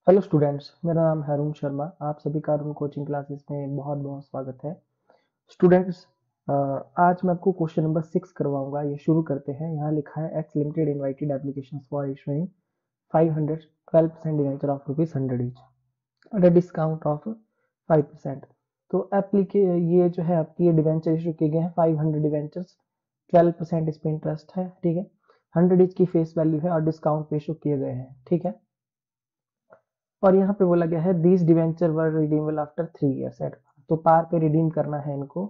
Hello students, मेरा नाम है अरुण शर्मा। आप सभी का अरुण कोचिंग क्लासेस में बहुत बहुत स्वागत है। स्टूडेंट्स, आज मैं आपको क्वेश्चन नंबर 6 करवाऊंगा। ये शुरू करते हैं। यहाँ लिखा है x limited invited applications for issuing 500 12% debenture of ₹100 each at a discount of 5%। तो एप्लीके ये जो है आपकी ये डिवेंचर इशू किए गए हैं 500 डिवेंचर्स, 12% इस पे इंटरेस्ट है, ठीक है। 100 ईच की फेस वैल्यू है और डिस्काउंट पे इशू किए गए हैं, ठीक है। और यहाँ पे बोला गया है these debenture were redeemable after 3 years at, तो पार पे रिडीम करना है इनको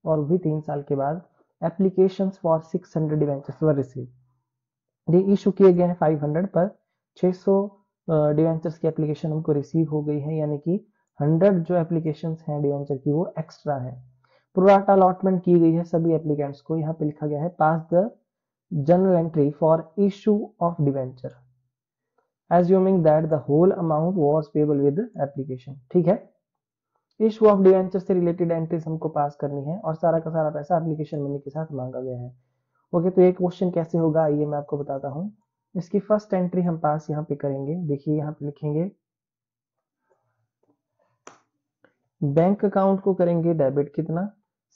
और भी 3 साल के बाद। Applications for 600 debentures were receive, ये इशू किए गए हैं 500 पर 600 डिवेंचर्स की एप्लीकेशन हमको रिसीव हो गई है, यानी कि 100 जो एप्लीकेशंस हैं डिवेंचर की वो एक्स्ट्रा है। प्रोराटा अलॉटमेंट की गई है सभी एप्लीकेंट्स को। यहाँ पे लिखा गया है pass the general entry for issue of debenture assuming that the whole amount was payable with application, ठीक है। इशू ऑफ डिवेंचर से रिलेटेड एंट्रीज हमको पास करनी है और सारा का सारा पैसा एप्लीकेशन मनी के साथ मांगा गया है। ओके, तो ये क्वेश्चन कैसे होगा आइए मैं आपको बताता हूँ। इसकी फर्स्ट एंट्री हम पास यहाँ पे करेंगे। देखिए यहाँ पे लिखेंगे बैंक अकाउंट को करेंगे डेबिट कितना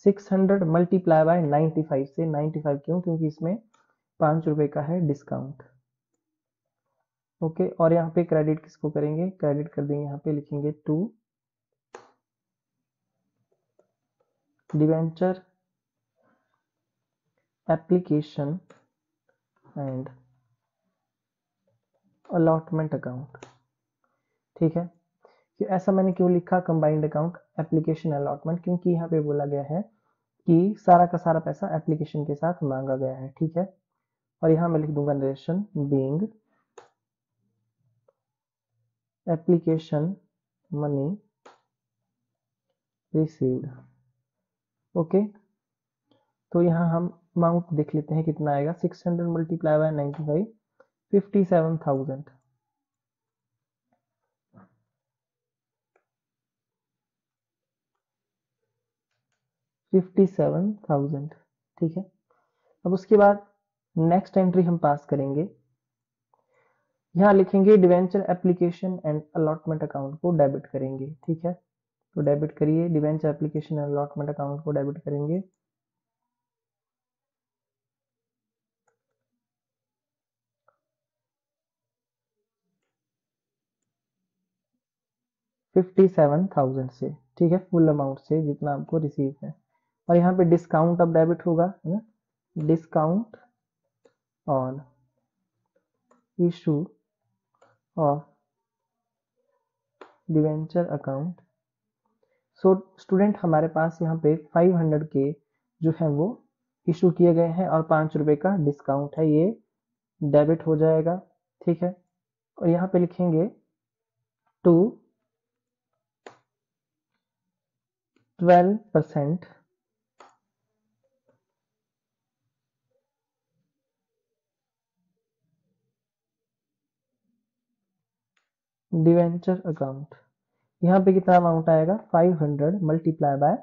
600 मल्टीप्लाई बाय 95 से। 95 क्यों? क्योंकि इसमें ₹5 का है डिस्काउंट। ओके, और यहाँ पे क्रेडिट किसको करेंगे? क्रेडिट कर देंगे, यहाँ पे लिखेंगे to debenture application and allotment account, ठीक है। कि ऐसा मैंने क्यों लिखा कंबाइंड अकाउंट एप्लीकेशन अलॉटमेंट? क्योंकि यहाँ पे बोला गया है कि सारा का सारा पैसा एप्लीकेशन के साथ मांगा गया है, ठीक है। और यहाँ मैं लिख दूंगा narration being application money received. Okay, तो यहाँ हम अमाउंट देख लेते हैं कितना आएगा। 600 मल्टीप्लाई बाय 95, 57,000। 57,000, ठीक है। अब उसके बाद नेक्स्ट एंट्री हम पास करेंगे। यहाँ लिखेंगे debenture application and allotment account को डेबिट करेंगे, ठीक है। तो डेबिट करिए, debenture application and allotment account को डेबिट करेंगे। ₹57,000 से, ठीक है, फुल अमाउंट से जितना आपको रिसीव है। और यहाँ पे डिस्काउंट अब डेबिट होगा, है ना। Discount on issue of debenture account. So student, हमारे पास यहाँ पे 500 के जो है वो इशू किए गए हैं और ₹5 का डिस्काउंट है, ये डेबिट हो जाएगा, ठीक है। और यहाँ पे लिखेंगे टू 12% डिवेंचर अकाउंट। यहाँ पे कितना अमाउंट आएगा? 500 मल्टीप्लाई बाय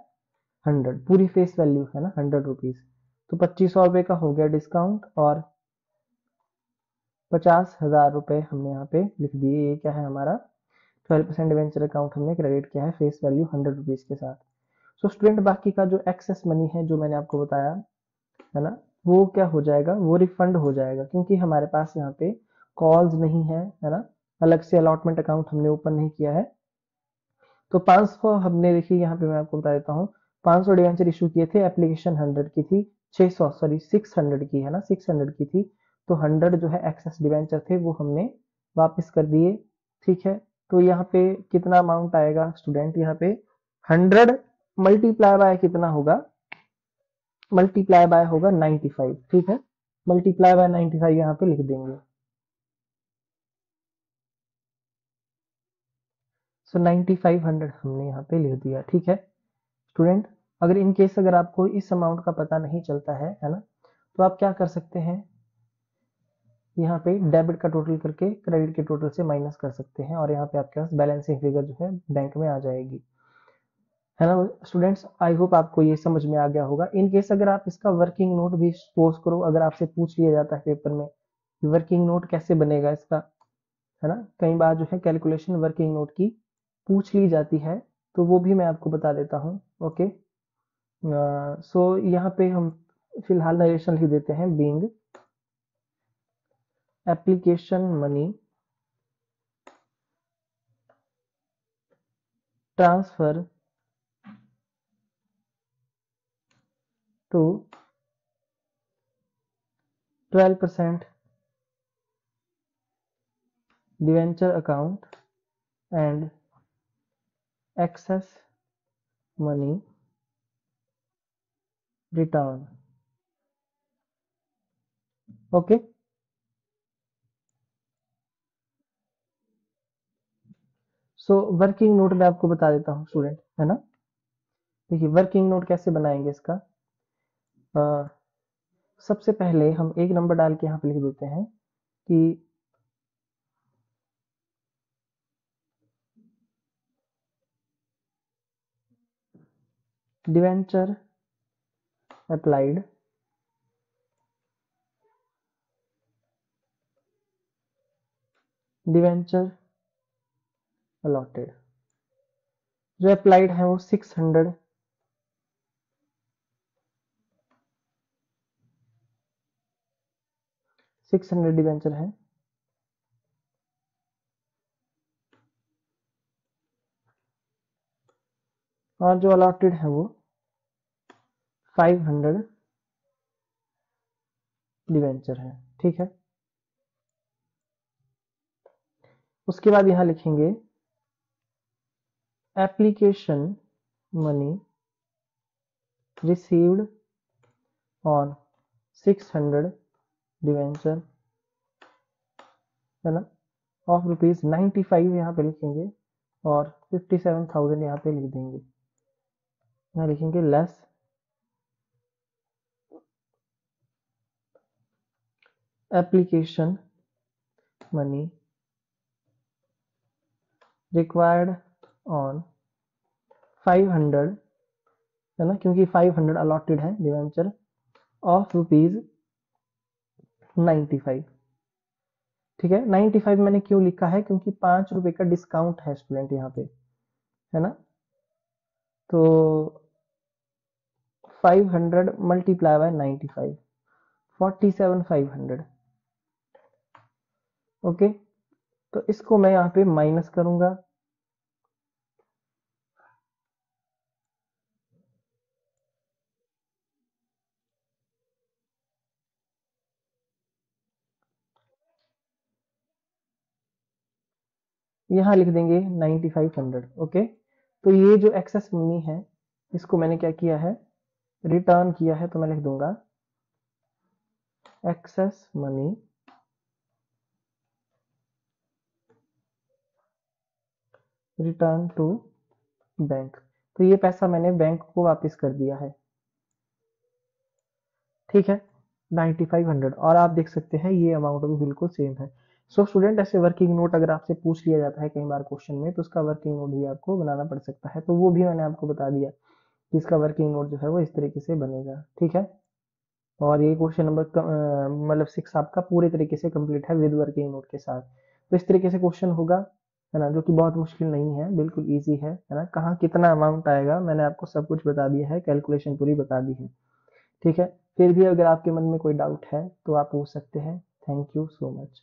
100, पूरी फेस वैल्यू है ना ₹100, तो ₹2500 का हो गया डिस्काउंट और ₹50,000 हमने यहाँ पे लिख दिए। ये क्या है हमारा 12% डिवेंचर अकाउंट हमने क्रेडिट किया है फेस वैल्यू ₹100 के साथ। सो स्टूडेंट, बाकी का जो एक्सेस मनी है जो मैंने आपको बताया है ना, वो क्या हो जाएगा? वो रिफंड हो जाएगा, क्योंकि हमारे पास यहाँ पे कॉल्स नहीं है ना। अलग से अलॉटमेंट अकाउंट हमने ओपन नहीं किया है। तो 500 हमने, देखिए यहाँ पे मैं आपको बता देता हूँ, 500 डिवेंचर इशू किए थे, एप्लीकेशन 100 की थी, 600 सॉरी 600 की है ना, 600 की थी। तो 100 जो है एक्सेस डिवेंचर थे वो हमने वापस कर दिए, ठीक है। तो यहाँ पे कितना अमाउंट आएगा स्टूडेंट? यहाँ पे 100 मल्टीप्लाई बाय कितना होगा? मल्टीप्लाई बाय होगा 95, ठीक है। मल्टीप्लाई बाय 95 यहाँ पे लिख देंगे। सो 9500 हमने यहाँ पे लिख दिया, ठीक है। स्टूडेंट, अगर इन केस अगर आपको इस अमाउंट का पता नहीं चलता है ना, तो आप क्या कर सकते हैं, यहाँ पे डेबिट का टोटल करके क्रेडिट के टोटल से माइनस कर सकते हैं और यहाँ पे आपके पास बैलेंसिंग फिगर जो है बैंक में आ जाएगी, है ना। स्टूडेंट्स, आई होप आपको ये समझ में आ गया होगा। इन केस अगर आप इसका वर्किंग नोट भी सपोज करो, अगर आपसे पूछ लिया जाता है पेपर में वर्किंग नोट कैसे बनेगा इसका, है ना। कई बार जो है कैलकुलेशन वर्किंग नोट की पूछ ली जाती है, तो वो भी मैं आपको बता देता हूँ। ओके, सो यहाँ पे हम फिलहाल नरेशन लिख देते हैं, being application money transfer to 12% debenture account and excess money return. Okay, so working note मैं आपको बता देता हूँ स्टूडेंट, है ना। देखिए वर्किंग नोट कैसे बनाएंगे इसका। अ, सबसे पहले हम एक नंबर डाल के यहाँ पे लिख देते हैं कि डिवेंचर अप्लाइड डिवेंचर अलॉटेड। जो अप्लाइड है वो 600 डिवेंचर है, और जो अलॉटेड है वो 500 डिवेंचर है। ठीक है, उसके बाद यहाँ लिखेंगे application money received on 600 debenture, है ना, ऑफ ₹95 यहाँ पे लिखेंगे, और 57,000 यहाँ पे लिख देंगे। यहाँ लिखेंगे less application money required on 500, है ना, क्योंकि 500 अलॉटेड है डिवेंचर, ऑफ ₹95। ठीक है, 95 मैंने क्यों लिखा है, क्योंकि ₹5 का डिस्काउंट है स्टूडेंट यहाँ पे, है ना। तो 500 मल्टीप्लाई बाय 95, 47,500। ओके, तो इसको मैं यहाँ पे माइनस करूंगा। यहाँ लिख देंगे 9500। ओके, तो ये जो एक्सेस मनी है इसको मैंने क्या किया है, रिटर्न किया है, तो मैं लिख दूंगा excess money return to bank. तो ये पैसा मैंने बैंक को वापस कर दिया है। ठीक है, 9500, और आप देख सकते हैं ये अमाउंट भी बिल्कुल सेम है। सो स्टूडेंट, ऐसे वर्किंग नोट अगर आपसे पूछ लिया जाता है कई बार क्वेश्चन में, तो उसका वर्किंग नोट भी आपको बनाना पड़ सकता है, तो वो भी मैंने आपको बता दिया कि इसका वर्किंग नोट जो है वो इस तरीके से बनेगा। ठीक है, और ये क्वेश्चन नंबर मतलब 6 आपका पूरे तरीके से कंप्लीट है विद वर्किंग नोट के साथ। तो इस तरीके से क्वेश्चन होगा, है ना, जो कि बहुत मुश्किल नहीं है, बिल्कुल इजी है ना। कहाँ कितना अमाउंट आएगा मैंने आपको सब कुछ बता दिया है, कैलकुलेशन पूरी बता दी है। ठीक है, फिर भी अगर आपके मन में कोई डाउट है तो आप पूछ सकते हैं। Thank you so much.